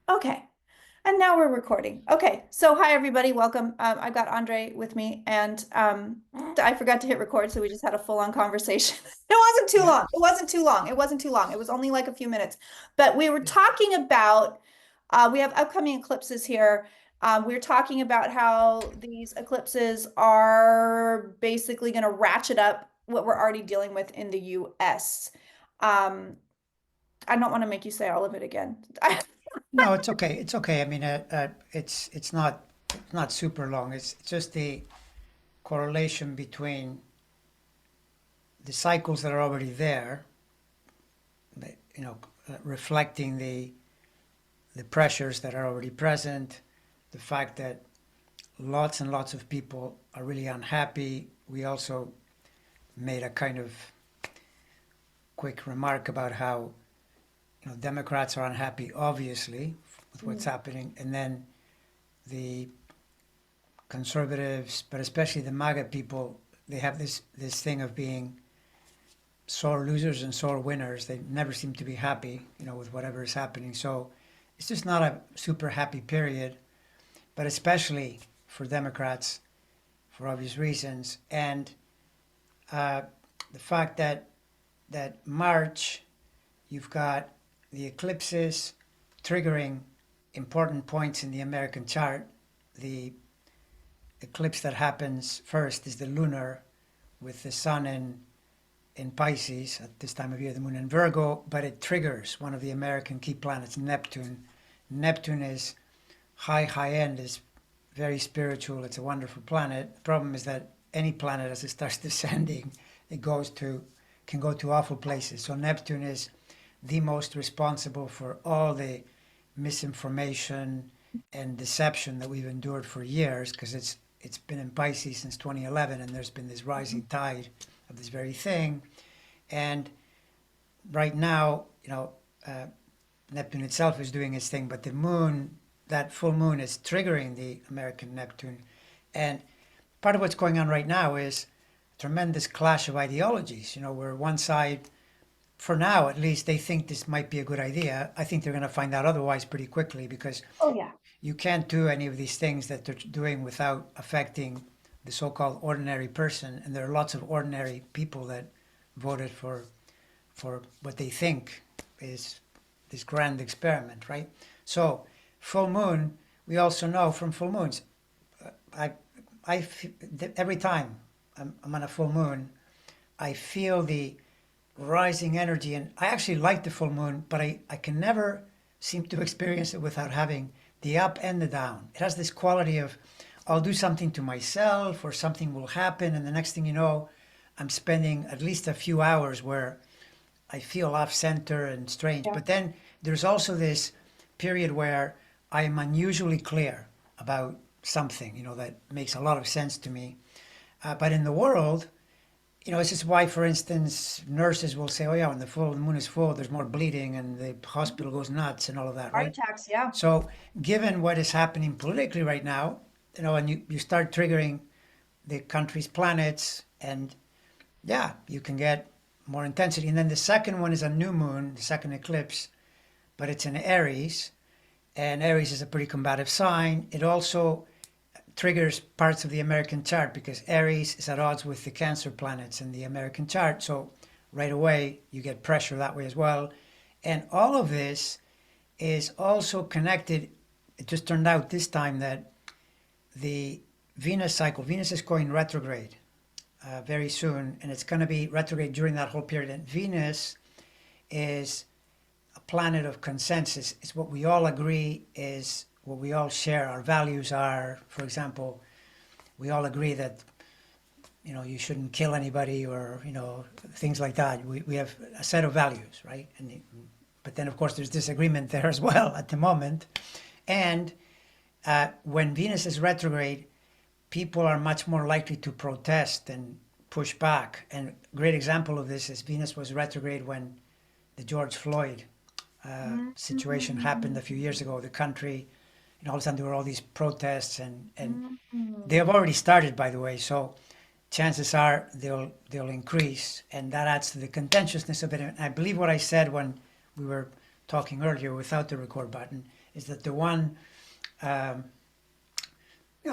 Okay. And now we're recording. Okay. So hi everybody, welcome. I've got Andre with me and I forgot to hit record, so we just had a full-on conversation. It wasn't too Yeah. long. It wasn't too long. It wasn't too long. It was only like a few minutes. But we were talking about we have upcoming eclipses here. We were talking about how these eclipses are basically going to ratchet up what we're already dealing with in the US. Um, I don't want to make you say all of it again. No, it's okay. It's okay. I mean, it's not super long. It's just the correlation between the cycles that are already there, you know, reflecting the pressures that are already present, the fact that lots and lots of people are really unhappy. We also made a kind of quick remark about how Democrats are unhappy, obviously, with what's happening, and then the conservatives, but especially the MAGA people, they have this thing of being sore losers and sore winners. They never seem to be happy, with whatever is happening. So it's just not a super happy period, but especially for Democrats, for obvious reasons. And uh, the fact that March, you've got the eclipses triggering important points in the American chart. The eclipse that happens first is the lunar, with the sun in Pisces at this time of year, the moon in Virgo, but it triggers one of the American key planets, Neptune. Neptune is high end, is very spiritual. It's a wonderful planet. The problem is that any planet, as it starts descending, it can go to awful places. So Neptune is the most responsible for all the misinformation and deception that we've endured for years, because it's been in Pisces since 2011, and there's been this rising tide of this very thing. And right now, Neptune itself is doing its thing, but the moon, that full moon, is triggering the American Neptune. And part of what's going on right now is a tremendous clash of ideologies, where one side, for now at least, they think this might be a good idea. I think they're going to find out otherwise pretty quickly, because Oh yeah. you can't do any of these things that they're doing without affecting the so-called ordinary person. And there are lots of ordinary people that voted for what they think is this grand experiment, right? So full moon, we also know from full moons, I, I every time I'm on a full moon, I feel the rising energy, and I actually like the full moon, but I can never seem to experience it without having the up and the down. It has this quality of I'll do something to myself, or something will happen, and the next thing you know, I'm spending at least a few hours where I feel off center and strange. Yeah. But then there's also this period where I am unusually clear about something, that makes a lot of sense to me. But in the world, this is why, for instance, nurses will say, "Oh yeah, when the moon is full, there's more bleeding, and the hospital goes nuts, and all of that," Heart right? attacks, yeah. So, given what is happening politically right now, and you start triggering the country's planets, and yeah, you can get more intensity. And then the second one is a new moon, the second eclipse, but it's in Aries, and Aries is a pretty combative sign. It also triggers parts of the American chart, because Aries is at odds with the Cancer planets in the American chart. So right away, you get pressure that way as well. And all of this is also connected. It just turned out this time that the Venus cycle, Venus is going retrograde very soon, and it's going to be retrograde during that whole period. And Venus is a planet of consensus. It's what we all agree is what we all share. Our values are, for example, we all agree that you shouldn't kill anybody, or things like that. We have a set of values, right? But then of course there's disagreement there as well at the moment. And when Venus is retrograde, people are much more likely to protest and push back. And a great example of this is Venus was retrograde when the George Floyd situation happened a few years ago. The country, all of a sudden there were all these protests, and they have already started, by the way. So chances are they'll increase, and that adds to the contentiousness of it. And I believe what I said when we were talking earlier without the record button, is that the one um,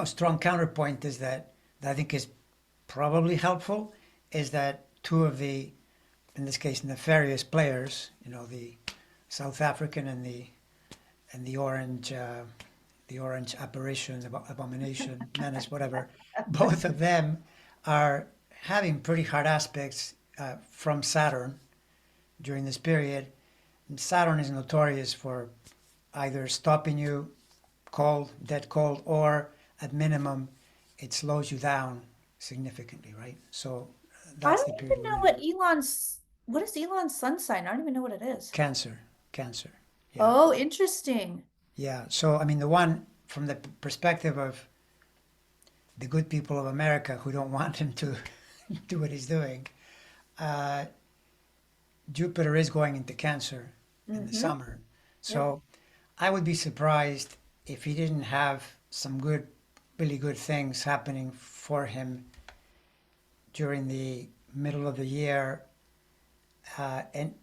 strong counterpoint is that I think is probably helpful is that two of the, in this case, nefarious players, the South African and the orange apparition, abomination, menace, whatever, both of them are having pretty hard aspects from Saturn during this period. And Saturn is notorious for either stopping you cold, dead cold, or at minimum, it slows you down significantly, right? So I that's the don't period even we're know in. what is Elon's sun sign? I don't even know what it is. Cancer, cancer. Yeah. Oh, interesting. Yeah. So, I mean, the one from the perspective of the good people of America who don't want him to do what he's doing, uh, Jupiter is going into Cancer in the Mm-hmm. summer. Yep. So I would be surprised if he didn't have some good, really good things happening for him during the middle of the year and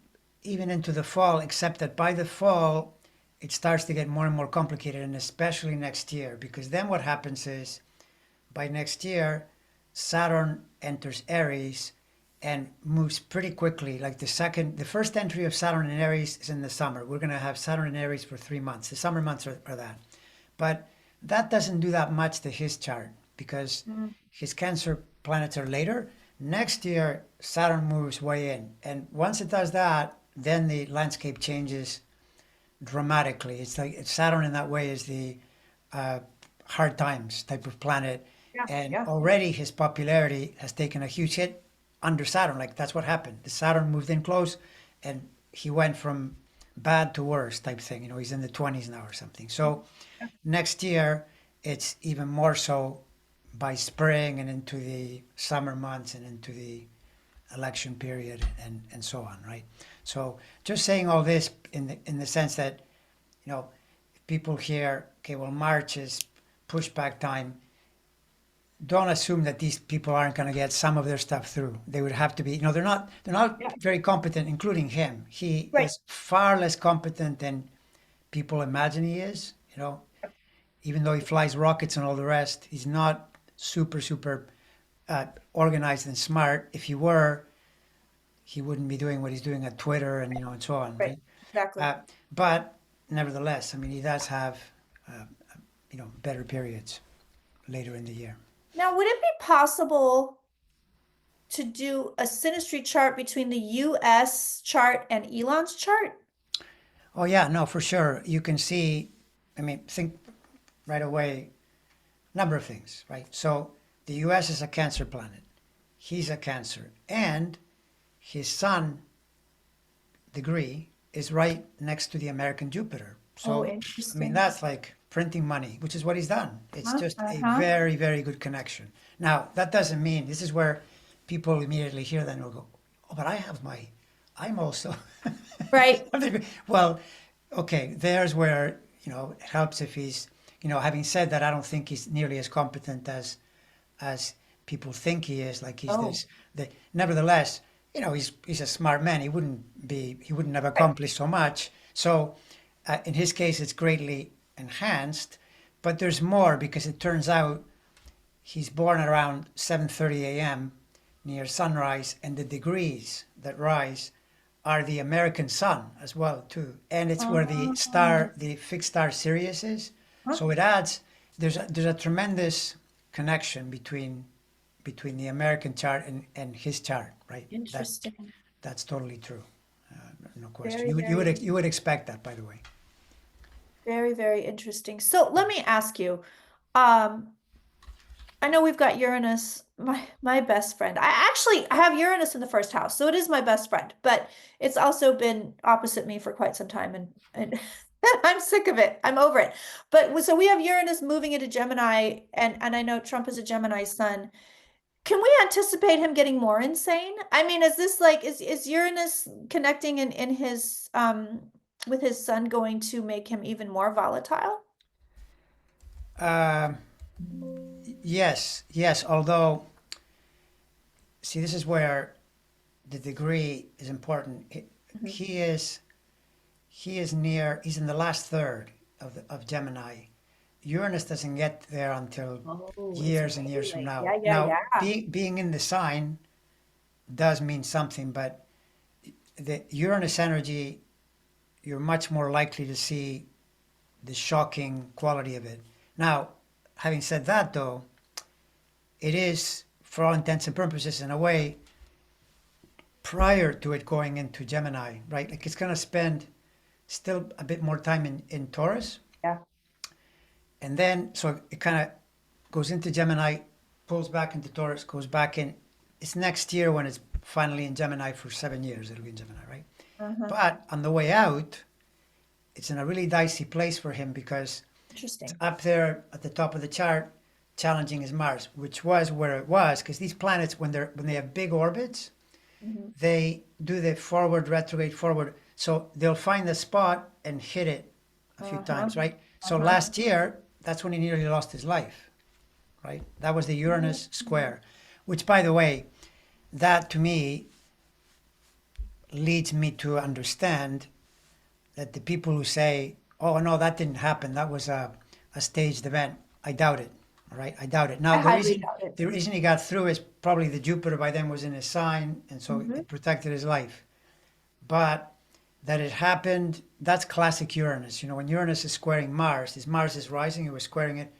even into the fall, except that by the fall, it starts to get more and more complicated, and especially next year, because then what happens is by next year, Saturn enters Aries and moves pretty quickly. Like the first entry of Saturn in Aries is in the summer. We're going to have Saturn in Aries for 3 months. The summer months are that. But that doesn't do that much to his chart because Mm. his Cancer planets are later. Next year, Saturn moves way in. And once it does that, then the landscape changes dramatically. It's like Saturn in that way is the uh, hard times type of planet. Yeah, And yeah. already his popularity has taken a huge hit under Saturn. Like that's what happened. The Saturn moved in close and he went from bad to worse type thing. He's in the 20s now or something. So next year, it's even more so by spring and into the summer months and into the election period and so on, right? So just saying all this in the sense that, if people hear, okay, well, March is pushback time, don't assume that these people aren't going to get some of their stuff through. They would have to be, they're not Yeah. very competent, including him. He Right. is far less competent than people imagine he is, even though he flies rockets and all the rest, he's not super, super organized and smart. If he were, he wouldn't be doing what he's doing at Twitter and so on, Right. right? Exactly. But nevertheless, I mean, he does have, better periods later in the year. Now, would it be possible to do a synastry chart between the US chart and Elon's chart? Oh yeah, no, for sure. You can see, I mean, think right away, number of things, right? So the U.S. is a Cancer planet. He's a Cancer, and his sun degree is right next to the American Jupiter. Oh, So, I mean, interesting. that's like printing money, which is what he's done. It's Huh? just a Uh-huh. very, very good connection. Now, that doesn't mean this is where people immediately hear that and will go, oh, but I'm also. Right. Well, okay, there's where, it helps if he's, having said that, I don't think he's nearly as competent as people think he is. Like he's Oh, this. Nevertheless, he's a smart man. He wouldn't have right. accomplished so much. So, in his case, it's greatly enhanced. But there's more because it turns out he's born around 7:30 a.m. near sunrise, and the degrees that rise are the American sun as well too, and it's where the fixed star Sirius is. Uh-huh. So it adds. There's a tremendous connection between the American chart and his chart, right? Interesting. That's totally true. No question. Very, You would very, you would expect that, by the way. very, very interesting. So let me ask you, um, I know we've got Uranus, my best friend. I have Uranus in the first house, so it is my best friend, but it's also been opposite me for quite some time and I'm sick of it. I'm over it. But so we have Uranus moving into Gemini and I know Trump is a Gemini sun. Can we anticipate him getting more insane? I mean, is this like is Uranus connecting in his with his sun going to make him even more volatile? Um, yes, yes. Although, see, this is where the degree is important. Mhm. he's in the last third of Gemini. Uranus doesn't get there until Oh, it's years and way years from late. now. Yeah, yeah, Now, yeah. being in the sign does mean something, but the Uranus energy, you're much more likely to see the shocking quality of it. Now, having said that, though, it is, for all intents and purposes, in a way, prior to it going into Gemini, right? Like it's going to spend still a bit more time in Taurus. Yeah. And then, so it kind of goes into Gemini, pulls back into Taurus, goes back in. It's next year when it's finally in Gemini for 7 years. It'll be in Gemini, right? Uh-huh. But on the way out, it's in a really dicey place for him because it's Interesting. up there at the top of the chart, challenging is Mars, which was where it was. Because these planets, when they have big orbits, Hmm. they do the forward, retrograde, forward. So they'll find the spot and hit it a few Uh-huh. times, right? So Uh-huh. last year, that's when he nearly lost his life, right? That was the Uranus square, which, by the way, that to me leads me to understand that the people who say, oh, no, that didn't happen, that was a staged event, I doubt it, all right? I doubt it. Now, I highly doubt it. the reason he got through is probably the Jupiter by then was in his sign, and so Hmm. it protected his life. But that it happened, that's classic Uranus. You know, when Uranus is squaring Mars, as Mars is rising, it was squaring it.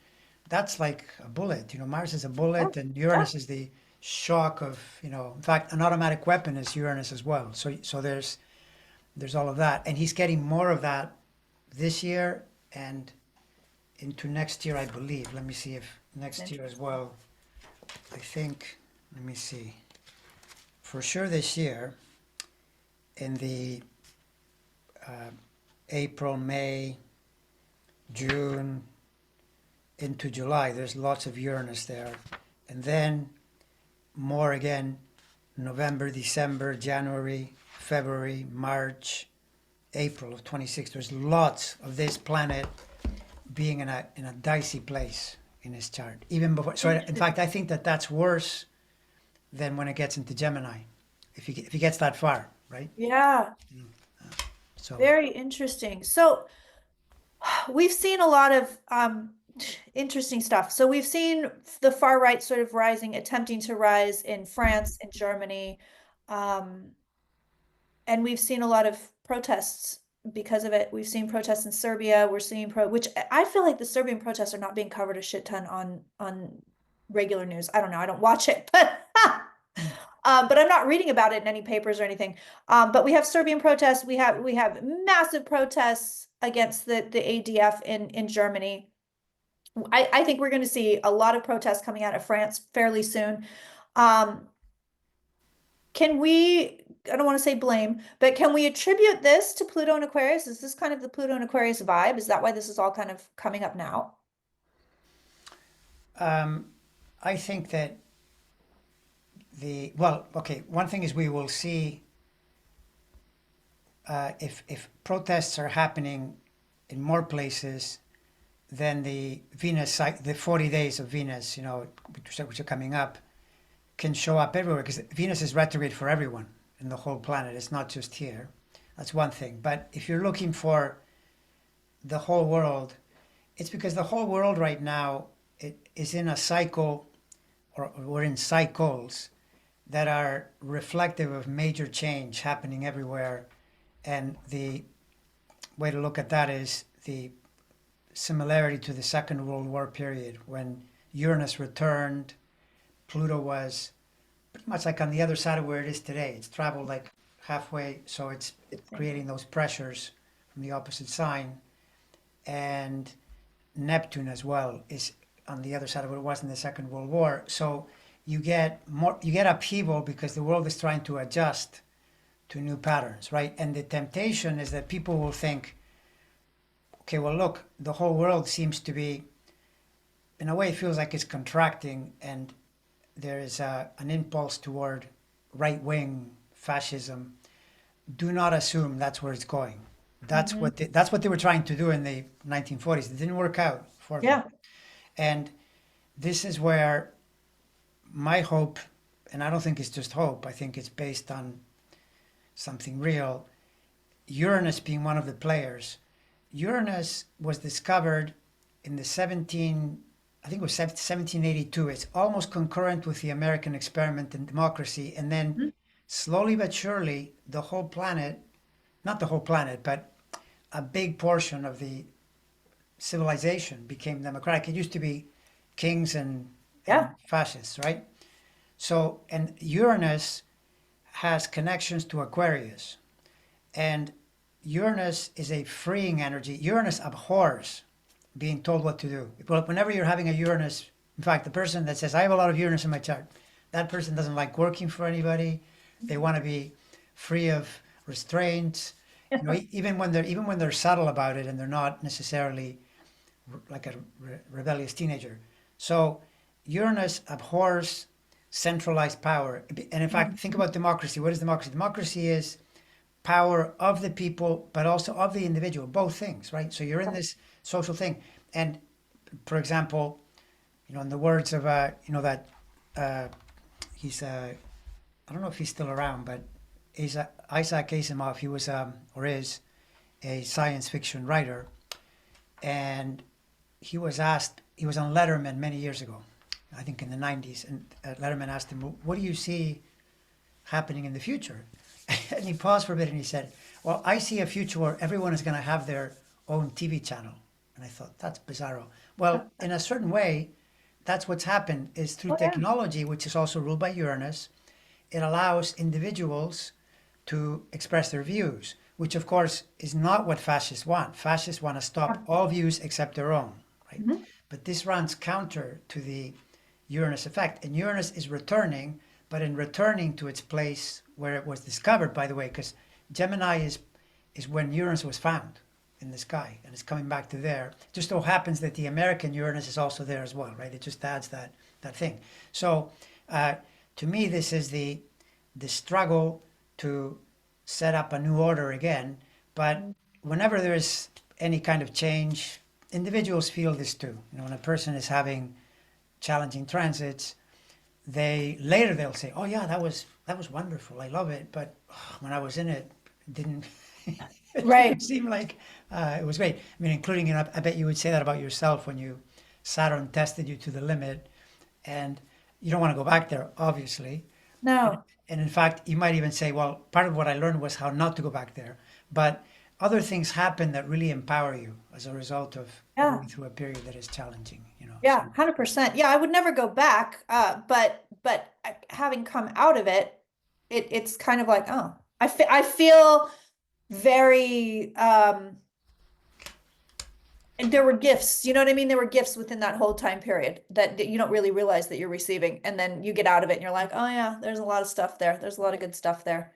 That's like a bullet. You know, Mars is a Yeah. bullet, and Yeah. Uranus is the shock of, in fact, an automatic weapon is Uranus as well. So there's all of that, and he's getting more of that this year and into next year, I believe. Let me see if next year as Interesting. well. I think. Let me see. For sure, this year in the April, May, June into July. There's lots of Uranus there. And then more again November, December, January, February, March, April of 26. There's lots of this planet being in a dicey place in his chart. Even before, so in Interesting. fact, I think that that's worse than when it gets into Gemini, if he gets that far, right? Yeah. So Very interesting. So we've seen a lot of interesting stuff. So we've seen the far right sort of rising, attempting to rise in France and Germany. Um, and we've seen a lot of protests because of it. We've seen protests in Serbia. We're seeing which I feel like the Serbian protests are not being covered a shit ton on regular news. I don't know. I don't watch it, but I'm not reading about it in any papers or anything. But we have Serbian protests. We have massive protests against the ADF in Germany. I think we're going to see a lot of protests coming out of France fairly soon. Um, can we, I don't want to say blame, but can we attribute this to Pluto and Aquarius? Is this kind of the Pluto and Aquarius vibe? Is that why this is all kind of coming up now? um, I think that okay, one thing is we will see if protests are happening in more places than the the 40 days of Venus, which are coming up, can show up everywhere because Venus is retrograde for everyone in the whole planet. It's not just here. That's one thing. But if you're looking for the whole world, it's because the whole world right now it is in a cycle, or we're in cycles that are reflective of major change happening everywhere. And the way to look at that is the similarity to the Second World War period when Uranus returned. Pluto was pretty much like on the other side of where it is today. It's traveled like halfway, so it's creating those pressures from the opposite sign. And Neptune as well is on the other side of what it was in the Second World War. So you get upheaval because the world is trying to adjust to new patterns, right? And the temptation is that people will think, okay, well, look, the whole world seems to be, in a way, it feels like it's contracting, and there is an impulse toward right wing fascism. Do not assume that's where it's going. Hmm. That's what they were trying to do in the 1940s. It didn't work out for them. Yeah. And this is where my hope, and I don't think it's just hope, I think it's based on something real, Uranus being one of the players. Uranus was discovered in the 17, I think it was 1782. It's almost concurrent with the American experiment in democracy. And then Mhm. slowly but surely, the whole planet, not the whole planet, but a big portion of the civilization became democratic. It used to be kings and Yeah. fascists, right? So, and Uranus has connections to Aquarius. And Uranus is a freeing energy. Uranus abhors being told what to do. Well, whenever you're having a Uranus, in fact, the person that says, I have a lot of Uranus in my chart, that person doesn't like working for anybody. They want to be free of restraints. You know, even when they're subtle about it and they're not necessarily like a rebellious teenager. So Uranus abhors centralized power. And in fact, think Mhm. about democracy. What is democracy? Democracy is power of the people, but also of the individual, both things, right? So you're in this social thing. And for example, in the words of, that uh, he's, I don't know if he's still around, but Isaac Asimov, he was, or is, a science fiction writer. And he was on Letterman many years ago, I think in the 90s. And Letterman asked him, what do you see happening in the future? And he paused for a bit and he said, well, I see a future where everyone is going to have their own TV channel. And I thought, that's bizarro. Well, in a certain way, that's what's happened is through Oh yeah. technology, which is also ruled by Uranus, it allows individuals to express their views, which of course is not what fascists want. Fascists want to stop all views except their own, right? Mhm. But this runs counter to the Uranus effect. And Uranus is returning, but in returning to its place where it was discovered, by the way, because Gemini is when Uranus was found in the sky, and it's coming back to there. It just so happens that the American Uranus is also there as well, right? It just adds that thing. So uh, to me, this is the struggle to set up a new order again. But whenever there's any kind of change, individuals feel this too. When a person is having challenging transits, they'll say, "Oh yeah, that was wonderful. I love it." But when I was in it, it didn't it Right. didn't seem like it was great. I mean, including, I bet you would say that about yourself when Saturn tested you to the limit, and you don't want to go back there, obviously. And, No. and in fact, you might even say, well, part of what I learned was how not to go back there. But other things happen that really empower you as a result of Yeah. going through a period that is challenging, Yeah, So, 100%. Yeah, I would never go back. But having come out of it, it's kind of like, oh, I feel very and there were gifts, you know what I mean? There were gifts within that whole time period that you don't really realize that you're receiving. And then you get out of it and you're like, oh yeah, there's a lot of stuff there. There's a lot of good stuff there.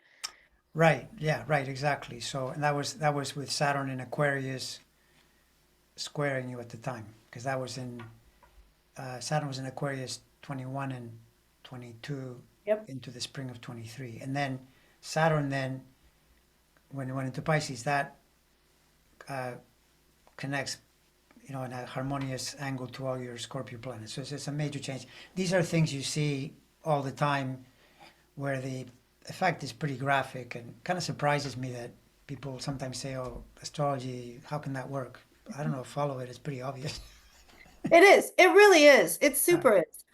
right, yeah, right, exactly. So, and that was with Saturn in Aquarius squaring you at the time, because that was in Saturn was in Aquarius 21 and 22 Yep. into the spring of 23, and then Saturn then when it went into Pisces, that uh, connects, in a harmonious angle to all your Scorpio planets. So it's a major change. These are things you see all the time where the effect is pretty graphic, and kind of surprises me that people sometimes say, oh, astrology, how can that work? I don't know, follow it. It's pretty obvious. It is. It really is. It Uh, super is.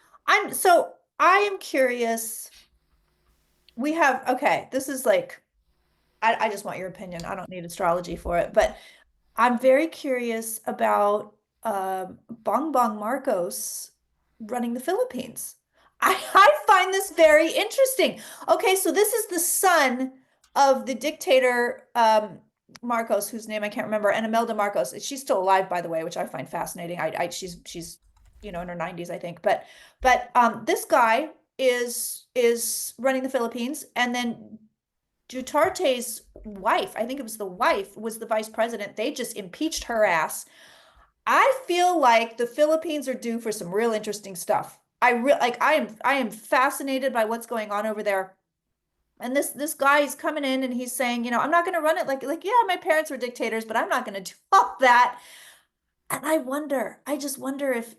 I am curious. Okay, this is like, I just want your opinion. I don't need astrology for it, but I'm very curious about Bong Bong Marcos running the Philippines. I find this very interesting. Okay, so this is the son of the dictator Marcos, whose name I can't remember, and Imelda Marcos. She's still alive, by the way, which I find fascinating. She's in her 90s, I think. But this guy is running the Philippines, and then Duterte's wife, I think it was the wife, was the vice president. They just impeached her ass. I feel like the Philippines are due for some real interesting stuff. I am fascinated by what's going on over there. And this guy is coming in and he's saying, I'm not going to run it like yeah, my parents were dictators, but I'm not going to do all that. And I just wonder if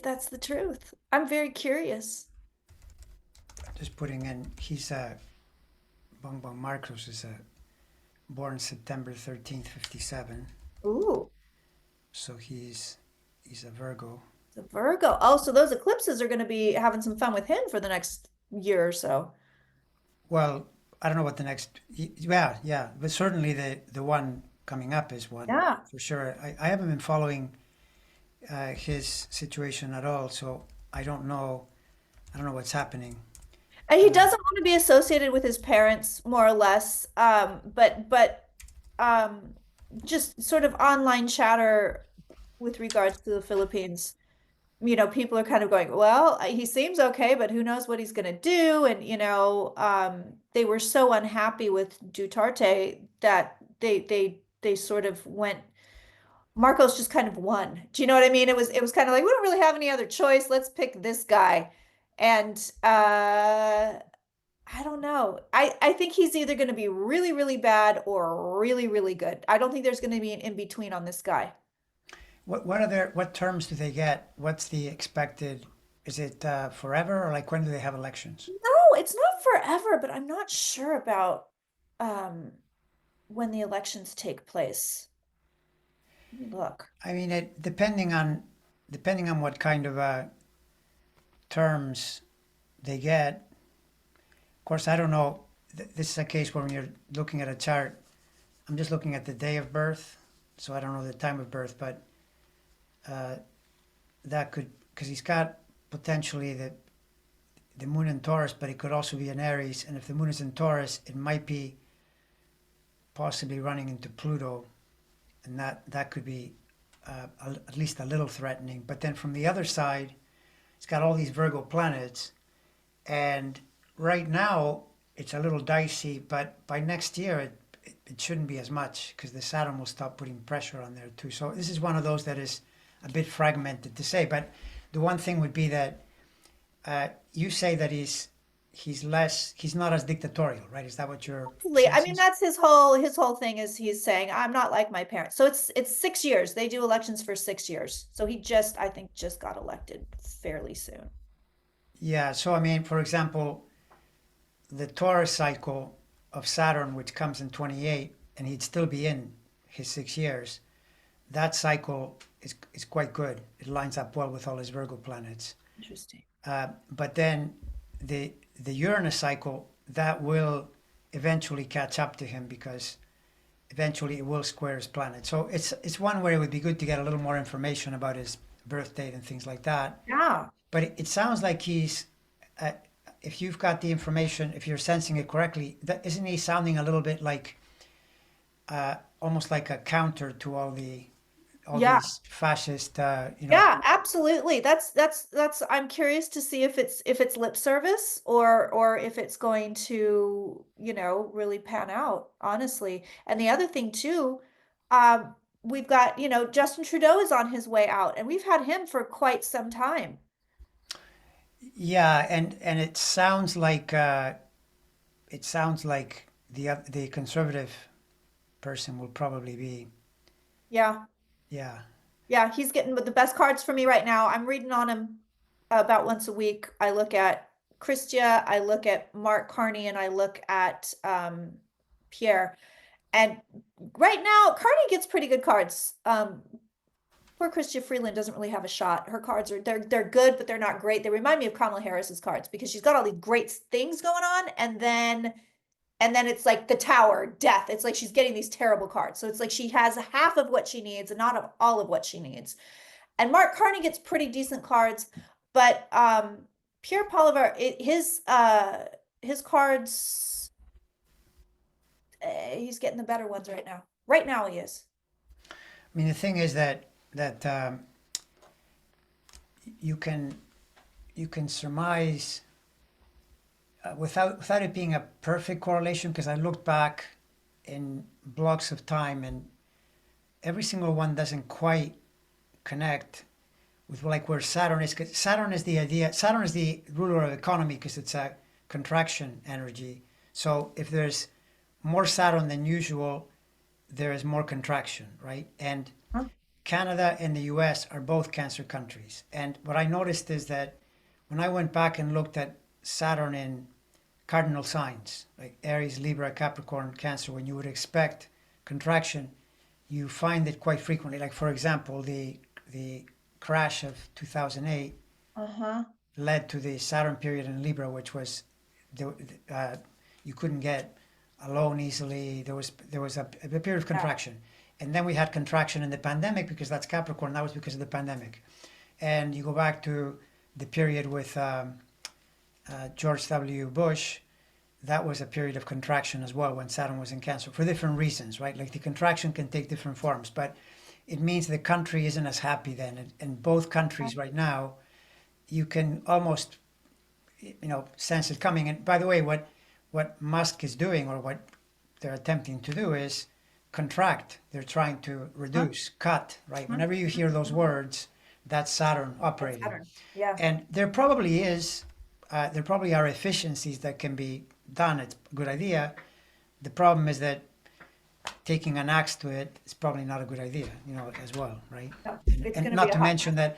that's the truth. I'm very curious. just putting in, he's Bong Bong Marcos is born September 13th, 57. Ooh, So he's a Virgo. the Virgo. Oh, so those eclipses are going to be having some fun with him for the next year or so. Well, I don't know what the next. Yeah, yeah, but certainly the one coming up is one Yeah. for sure. I haven't been following his situation at all, so I don't know. I don't know what's happening. And he Uh, doesn't want to be associated with his parents, more or less. Um, just sort of online chatter with regards to the Philippines. People are kind of going, well, he seems okay, but who knows what he's going to do? And, they were so unhappy with Duterte that they sort of went, Marcos just kind of won. Do you know what I mean? It was kind of like, we don't really have any other choice. Let's pick this guy. And I don't know. I think he's either going to be really, really bad or really, really good. I don't think there's going to be an in between on this guy. what terms do they get? What's the expected? Is it forever or like when do they have elections? No, it's not forever, but I'm not sure about um when the elections take place. Let me look. I mean, depending on what kind of terms they get. Of course, I don't know. This is a case where when you're looking at a chart, I'm just looking at the day of birth, so I don't know the time of birth, but uh, that could because he's got potentially the moon in Taurus, but it could also be in Aries, and if the moon is in Taurus, it might be possibly running into Pluto, and that could be at least a little threatening. But then from the other side, it's got all these Virgo planets, and right now it's a little dicey. But by next year, it shouldn't be as much because the Saturn will stop putting pressure on there too. So this is one of those that is a bit fragmented to say. But the one thing would be that you say that he's not as dictatorial, right? Is that what your Absolutely. I sense mean, is? that's his whole thing is he's saying, I'm not like my parents. So it's 6 years. They do elections for 6 years. So he just, I think, just got elected fairly soon. Yeah. So I mean, for example, the Taurus cycle of Saturn, which comes in 28, and he'd still be in his 6 years. That cycle is quite good. It lines up well with all his Virgo planets. Interesting. But then the Uranus cycle that will eventually catch up to him because eventually it will square his planet. So it's one where it would be good to get a little more information about his birth date and things like that. Yeah. But it sounds like he's, uh, if you've got the information, if you're sensing it correctly, that isn't he sounding a little bit like almost like a counter to all Yeah. these fascist, Yeah, absolutely. That's I'm curious to see if it's lip service or if it's going to, really pan out, honestly. And the other thing too, we've got, Justin Trudeau is on his way out and we've had him for quite some time. yeah, and it sounds like the conservative person will probably be, Yeah. yeah. Yeah, he's getting the best cards for me right now. I'm reading on him about once a week. I look at Christia, I look at Mark Carney, and I look at Pierre. And right now, Carney gets pretty good cards. Poor Christia Freeland doesn't really have a shot. Her cards they're good, but they're not great. They remind me of Kamala Harris's cards because she's got all these great things going on, and then it's like the tower, death. It's like she's getting these terrible cards. So it's like she has half of what she needs and not of all of what she needs. And Mark Carney gets pretty decent cards, but Pierre Polivar, his cards, he's getting the better ones right now. Right now he is. I mean, the thing is that you can you can surmise without it being a perfect correlation because I looked back in blocks of time and every single one doesn't quite connect with like where Saturn is. 'Cause Saturn is the idea. Saturn is the ruler of economy because it's a contraction energy. So if there's more Saturn than usual, there is more contraction, right? And Huh? Canada and the US are both cancer countries. And what I noticed is that when I went back and looked at Saturn in cardinal signs like Aries, Libra, Capricorn, Cancer. When you would expect contraction, you find it quite frequently. Like for example, the crash of 2008 Uh-huh. led to the Saturn period in Libra, which was uh, you couldn't get a loan easily. There was a period of Yeah. contraction, and then we had contraction in the pandemic because that's Capricorn. That was because of the pandemic, and you go back to the period with George W. Bush. That was a period of contraction as well when Saturn was in Cancer for different reasons, right? Like the contraction can take different forms, but it means the country isn't as happy then. And both countries right now, you can almost sense it coming. And by the way, what MUSK is doing, or what they're attempting to do, is contract. They're trying to Huh? reduce, cut, right? Huh? Whenever you hear those words, that's Saturn That's operating. Saturn. Yeah. And there probably are efficiencies that can be done. It's a good idea. The problem is that taking an axe to it is probably not a good idea, as well, right? No, And, it's and going to be not a to hot mention that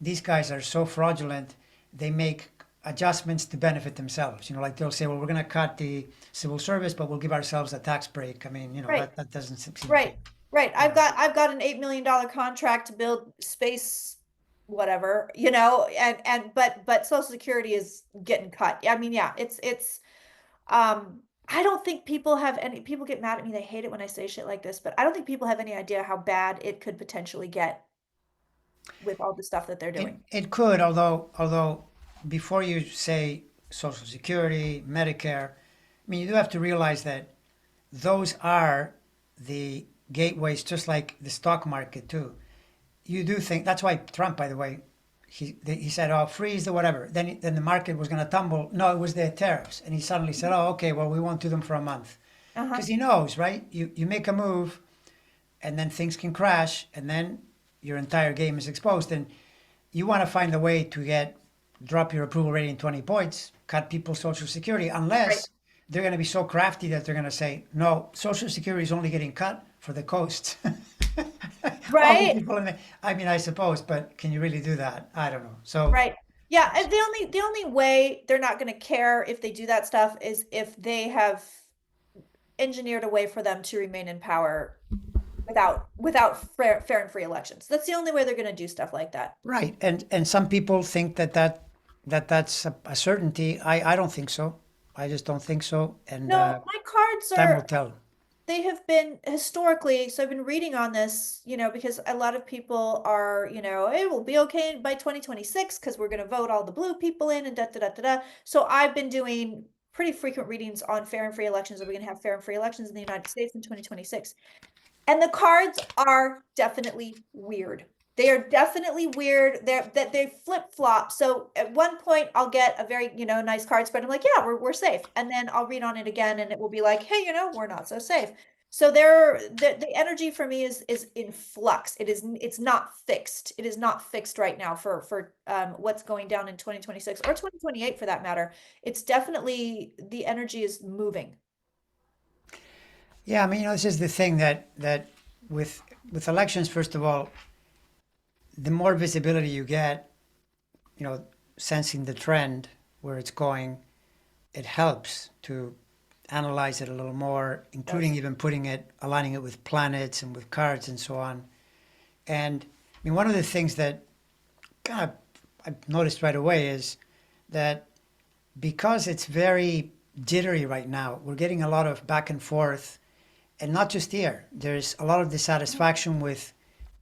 these guys are so fraudulent, they make adjustments to benefit themselves. Like they'll say, well, we're going to cut the civil service, but we'll give ourselves a tax break. I mean, Right. that doesn't seem to, Right. Right. you know. I've got an $8 million contract to build space, whatever, but Social Security is getting cut. I mean, yeah, I don't think people get mad at me. They hate it when I say shit like this, but I don't think people have any idea how bad it could potentially get with all the stuff that they're It, doing. it could, although before you say Social Security, Medicare, I mean, you do have to realize that those are the gateways, just like the stock market too. You do think that's why Trump, by the way, he said, "Oh, freeze the whatever." Then the market was going to tumble. No, it was the tariffs, and he suddenly said, "Oh, okay, well, we won't do them for a month," Uh-huh. because he knows, right? You make a move, and then things can crash, and then your entire game is exposed. And you want to find a way to drop your approval rating 20 points, cut people's Social Security, Right. unless they're going to be so crafty that they're going to say, no, Social Security is only getting cut for the coast. All the Right. people in the, I mean, I suppose, but can you really do that? I don't know. So, Right. Yeah, and the only way they're not going to care if they do that stuff is if they have engineered a way for them to remain in power without fair and free elections. That's the only way they're going to do stuff like that. right. And some people think that's a certainty. I don't think so. I just don't think so. And No, my cards time will are tell. they have been historically, so I've been reading on this, because a lot of people are, it will be okay by 2026 because we're going to vote all the blue people in and da da da da da. So I've been doing pretty frequent readings on fair and free elections. Are we going to have fair and free elections in the United States in 2026? And the cards are definitely weird. They are definitely weird. They flip flop. So at one point I'll get a very, nice card spread. I'm like, yeah, we're safe. And then I'll read on it again and it will be like, hey, we're not so safe. So the energy for me is in flux. It's not fixed. It is not fixed right now for what's going down in 2026 or 2028 for that matter. It's definitely the energy is moving. Yeah, I mean, this is the thing that with elections, first of all, the more visibility you get, sensing the trend where it's going, it helps to analyze it a little more, including Does. even aligning it with planets and with cards and so on. And I mean, one of the things that kind of I've noticed right away is that because it's very jittery right now, we're getting a lot of back and forth, and not just here. There's a lot of dissatisfaction with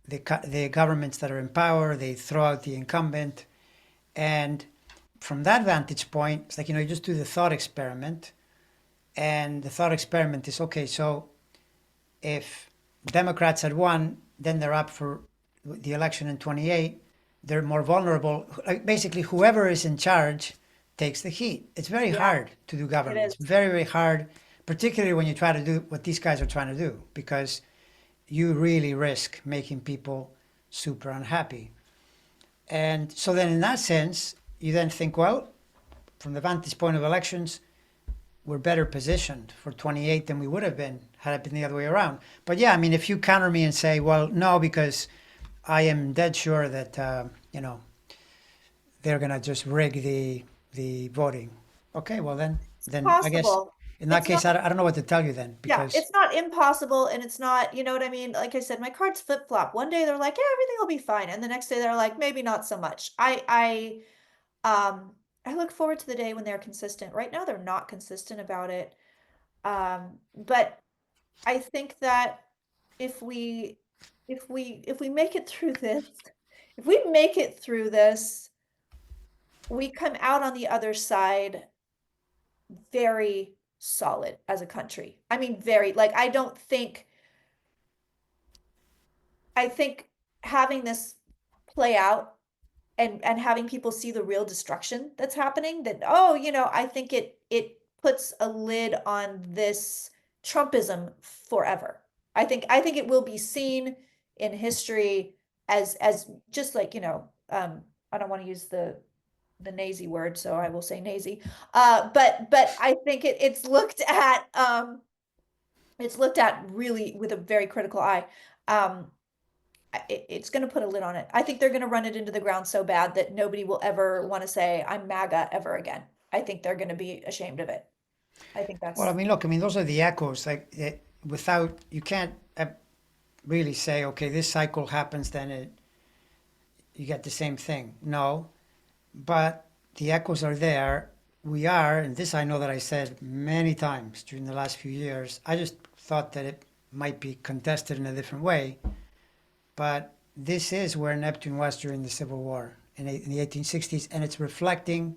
the governments that are in power. They throw out the incumbent, and from that vantage point, it's like you just do the thought experiment, and the thought experiment is okay. So if Democrats had won, then they're up for the election in 28. They're more vulnerable. Like basically, whoever is in charge takes the heat. It's very Yeah, hard to do it government. is. It's very, very hard, particularly when you try to do what these guys are trying to do, because you really risk making people super unhappy. And so then, in that sense, you then think, well, from the vantage point of elections, we're better positioned for 28 than we would have been had it been the other way around. But yeah, I mean, if you counter me and say, well, no, because I am dead sure that they're gonna just rig the voting. Okay, well It's then I guess possible. in that It's not, case, I don't know what to tell you then, yeah, because it's not impossible and it's not, you know what I mean? Like I said, my cards flip-flop. One day they're like, yeah, everything will be fine. And the next day they're like, maybe not so much. I look forward to the day when they're consistent. Right now they're not consistent about it. But I think that if we if we make it through this, if we make it through this, we come out on the other side very solid as a country. I mean, very, like, I think having this play out and having people see the real destruction that's happening, that, oh, I think it puts a lid on this Trumpism forever. I think it will be seen in history as just like, I don't want to use the nazi word, so I will say nazi. But I think it's looked at really with a very critical eye. Um, it's going to put a lid on it. I think they're going to run it into the ground so bad that nobody will ever want to say I'm MAGA ever again. I think they're going to be ashamed of it. I think well, I that's mean, look, I mean, those are the echoes. Like, without you can't really say, okay, this cycle happens, then you get the same thing. No, but the echoes are there. We are, and this I know that I said many times during the last few years. I just thought that it might be contested in a different way, but this is where Neptune was during the Civil War in the 1860s, and it's reflecting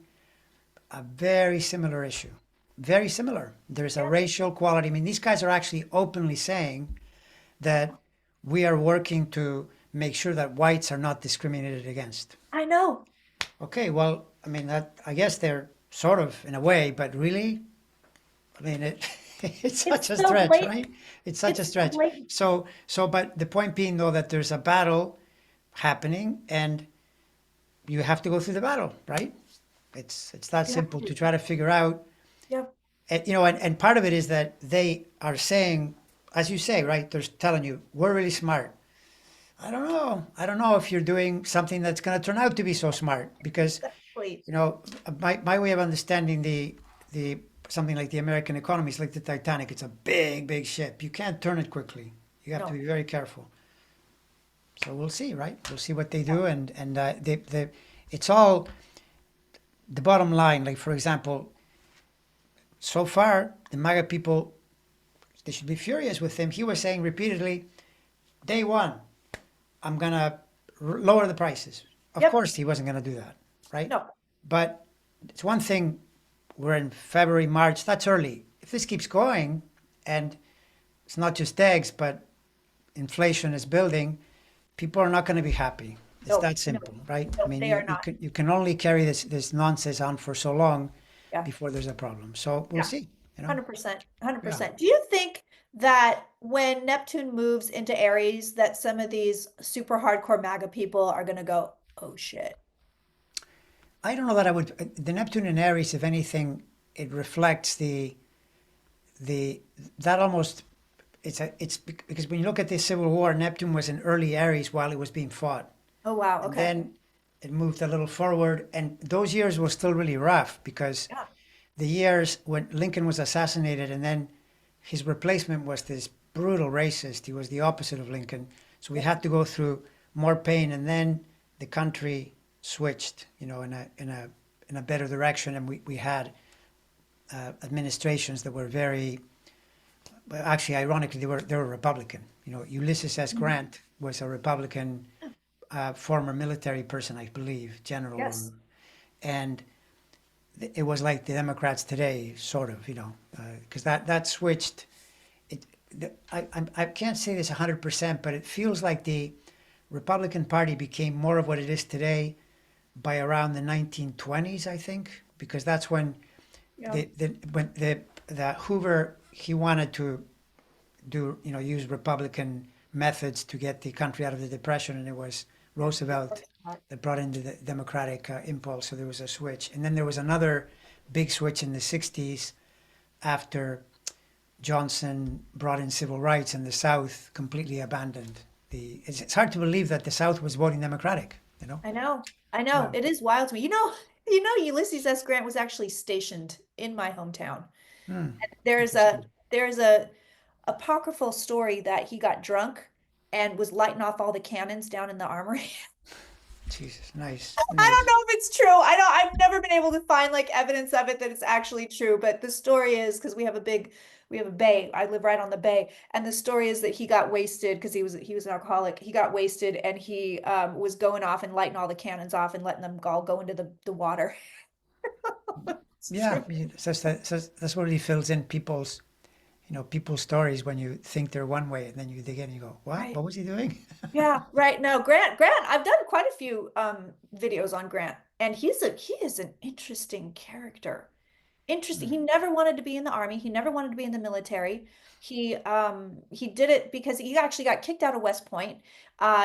a very similar issue. Very similar. There's a yeah, racial quality. I mean, these guys are actually openly saying that we are working to make sure that whites are not discriminated against. I know. Okay, well, I mean that I guess they're sort of in a way, but really, I mean it's such It's a so stretch, blatant. right? It's such a It's so stretch. blatant. But the point being though that there's a battle happening and you have to go through the battle, right? It's that You have simple to. to try to figure out. Yeah. And part of it is that they are saying, as you say, right? They're telling you we're really smart. I don't know. I don't know if you're doing something that's going to turn out to be so smart because Exactly. you know, my way of understanding the something like the American economy is like the Titanic. It's a big ship. You can't turn it quickly. You have to No. be very careful. So we'll see, right? We'll see what they Yeah. do, and it's all the bottom line. Like for example, so far the MAGA people they should be furious with him. He was saying repeatedly, day one, I'm gonna lower the prices. Of Yep. course, he wasn't gonna do that, right? No. But it's one thing we're in February, March, that's early. If this keeps going and it's not just eggs, but inflation is building, people are not going to be happy. It's No. that No. simple, right? I No. mean, They are not. you can only carry this nonsense on for so long Yeah. before there's a problem. So we'll Yeah. see, you know? 100%. Yeah. 100%. Do you think that when Neptune moves into Aries, that some of these super hardcore MAGA people are going to go, oh shit? I don't know that I would. The Neptune in Aries, if anything, it reflects the that almost it's because when you look at this Civil War, Neptune was in early Aries while it was being fought. Oh, wow. And Okay. then it moved a little forward, and those years were still really rough because Yeah. the years when Lincoln was assassinated, and then his replacement was this brutal racist. He was the opposite of Lincoln, so we Yeah. had to go through more pain, and then the country switched, in a better direction, and we had administrations that were very, well, actually, ironically, they were Republican. You know, Ulysses S. Mhm. Grant was a Republican former military person, I believe, general, Yes. and it was like the Democrats today, sort of, because that switched. It, I can't say this 100%, but it feels like the Republican Party became more of what it is today by around the 1920s, I think, because that's when Yeah. when the Hoover he wanted to use Republican methods to get the country out of the depression, and it was Yeah. Roosevelt that brought in the Democratic impulse. So there was a switch, and then there was another big switch in the '60s after Johnson brought in civil rights, and the South completely abandoned the. It's hard to believe that the South was voting Democratic. You know? I know. I know. Yeah. It is wild to me. Ulysses S. Grant was actually stationed in my hometown. Hmm, There's a interesting. there's a apocryphal story that he got drunk and was lighting off all the cannons down in the armory. Jesus, nice, I don't nice. know if it's true. I've never been able to find like evidence of it that it's actually true, but the story is because we have a bay. I live right on the bay, and the story is that he got wasted because he was an alcoholic. He got wasted and he was going off and lighting all the cannons off and letting them all go into the water. It's Yeah, true. that's what really fills in people's stories when you think they're one way and then you dig in and you go, what? Right. What was he doing? Yeah, right. No, Grant, I've done quite a few videos on Grant, and he is an interesting character. Interesting. He never wanted to be in the army. He never wanted to be in the military. He did it because he actually got kicked out of West Point.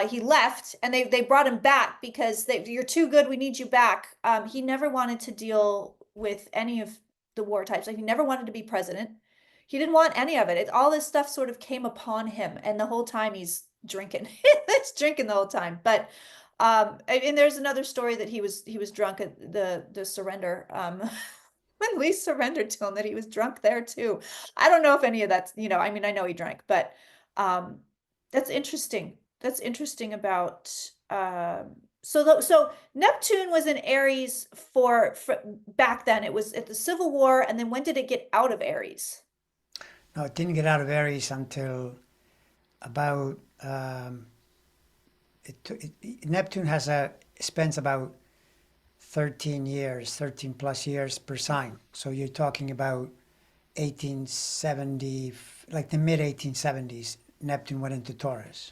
He left and they brought him back because you're too good. We need you back. He never wanted to deal with any of the war types. Like he never wanted to be president. He didn't want any of it. All this stuff sort of came upon him, and the whole time he's drinking. He's drinking the whole time. But and there's another story that he was drunk at the surrender. When Lee surrendered to him, that he was drunk there too. I don't know if any of that's, I mean, I know he drank, but um that's interesting. That's interesting about so Neptune was in Aries for back then. It was at the Civil War, and then when did it get out of Aries? No, it didn't get out of Aries until about Neptune spends about 13 years, 13 plus years per sign. So you're talking about 1870, like the mid 1870s. Neptune went into Taurus.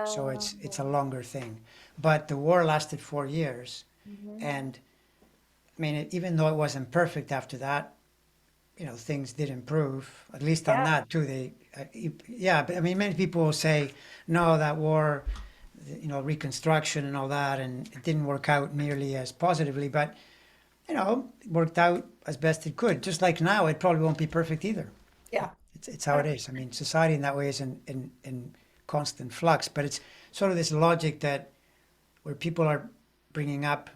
So it's a Wow. longer thing. But the war lasted 4 years, Mhm. and I mean, even though it wasn't perfect after that, things did improve. At least on Yeah, that too. Yeah. But I mean, many people will say, no, that war, Reconstruction and all that, and it didn't work out nearly as positively. But it worked out as best it could. Just like now, it probably won't be perfect either. yeah. It's how it is. I mean, society in that way is in constant flux. But it's sort of this logic that where people are bringing up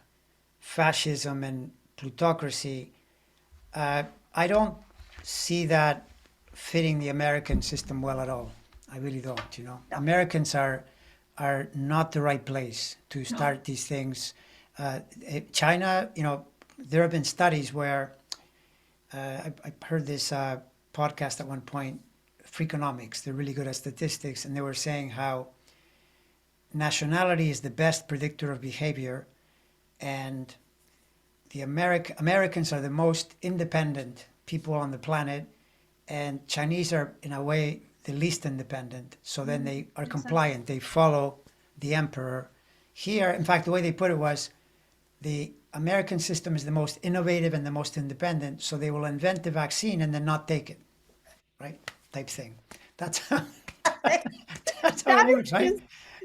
fascism and plutocracy, I don't see that fitting the American system well at all. I really don't. No, Americans are not the right place to no. start these things. China, there have been studies where I heard this podcast at one point, Freakonomics. They're really good at statistics, and they were saying how nationality is the best predictor of behavior, and the Americans are the most independent people on the planet, and Chinese are in a way the least independent. So then Mhm. they are Makes sense. compliant. They follow the emperor. Here, in fact, the way they put it was the American system is the most innovative and the most independent. So they will invent the vaccine and then not take it, right? Type thing. That's how, that's how That it is, is right? just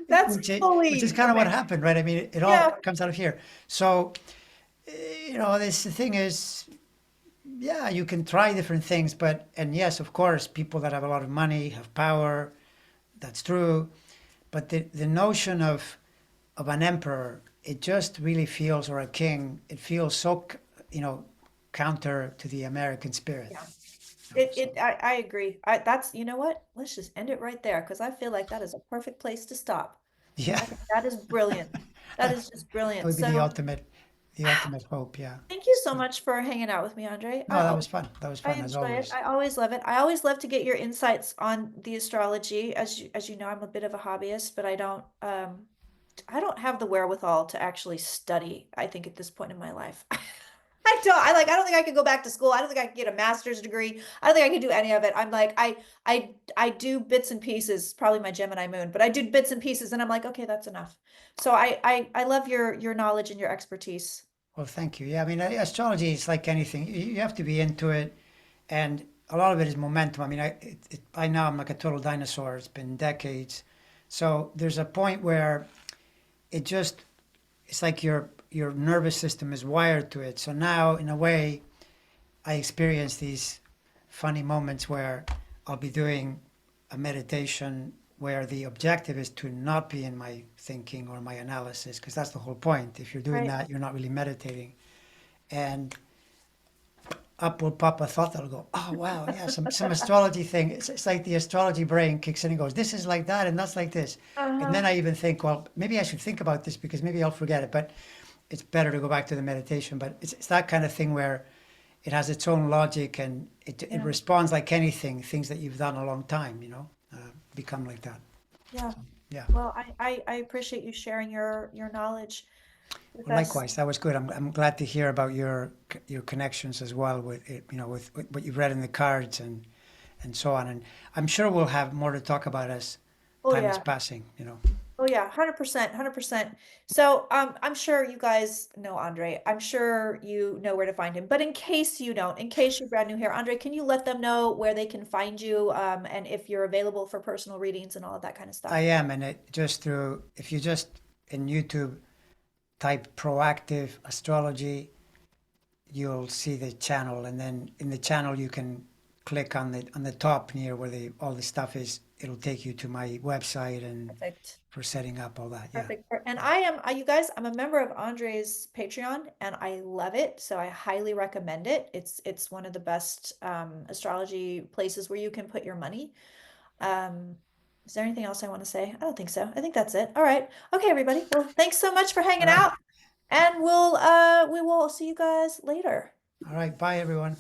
that's Which is fully kind of what American. happened, right? I mean, it all Yeah, comes out of here. So, this the thing is, yeah, you can try different things, and yes, of course, people that have a lot of money have power. That's true. But the notion of an emperor, it just really feels, or a king, it feels so, you know, counter to the American spirit. yeah. So, I agree. That's, you know what? Let's just end it right there because I feel like that is a perfect place to stop. yeah, I think that is brilliant. That that is just brilliant. would be So, the ultimate hope. Yeah. thank you so much for hanging out with me, Andre. No, that was fun. That was I fun as enjoy it. always. I always love it. I always love to get your insights on the astrology. As you know, I'm a bit of a hobbyist, but I don't have the wherewithal to actually study, I think, at this point in my life. I don't think I could go back to school. I don't think I could get a master's degree. I don't think I could do any of it. I'm like, I do bits and pieces, probably my Gemini moon, but I do bits and pieces and I'm like, okay, that's enough. So I love your knowledge and your expertise. Well, thank you. Yeah, I mean, astrology is like anything. You have to be into it, and a lot of it is momentum. I mean, by now I'm like a total dinosaur. It's been decades, so there's a point where it just it's like your nervous system is wired to it. So now, in a way, I experience these funny moments where I'll be doing a meditation where the objective is to not be in my thinking or my analysis, because that's the whole point. If you're doing Right. that, you're not really meditating. and up will pop a thought that'll go, oh wow, yeah, some astrology thing. It's like the astrology brain kicks in and goes, this is like that and that's like this. And Uh-huh. then I even think, well, maybe I should think about this because maybe I'll forget it. But it's better to go back to the meditation. But it's that kind of thing where it has its own logic and it Yeah. responds like anything, things that you've done a long time, become like that. Yeah. Yeah. Well, I appreciate you sharing your knowledge with Well, us. likewise, that was good. I'm glad to hear about your connections as well with it, with what you've read in the cards and so on. And I'm sure we'll have more to talk about as Oh time is yeah. passing. Oh yeah, 100%, 100%. So, I'm sure you guys know Andre. I'm sure you know where to find him. But in case you don't, in case you're brand new here, Andre, can you let them know where they can find you, and if you're available for personal readings and all of that kind of I stuff? am, and it just through if you just in YouTube type proactive astrology, you'll see the channel, and then in the channel you can click on the top near where all the stuff is. It'll take you to my website and Perfect. for setting up all that. Yeah. Perfect. And Yeah. I am, you guys, I'm a member of Andre's Patreon and I love it. So I highly recommend it. It's one of the best astrology places where you can put your money. Um, is there anything else I want to say? I don't think so. I think that's it. All right. Okay, everybody. Well, thanks so much for All hanging right. out, and we will see you guys later. All right. Bye, everyone.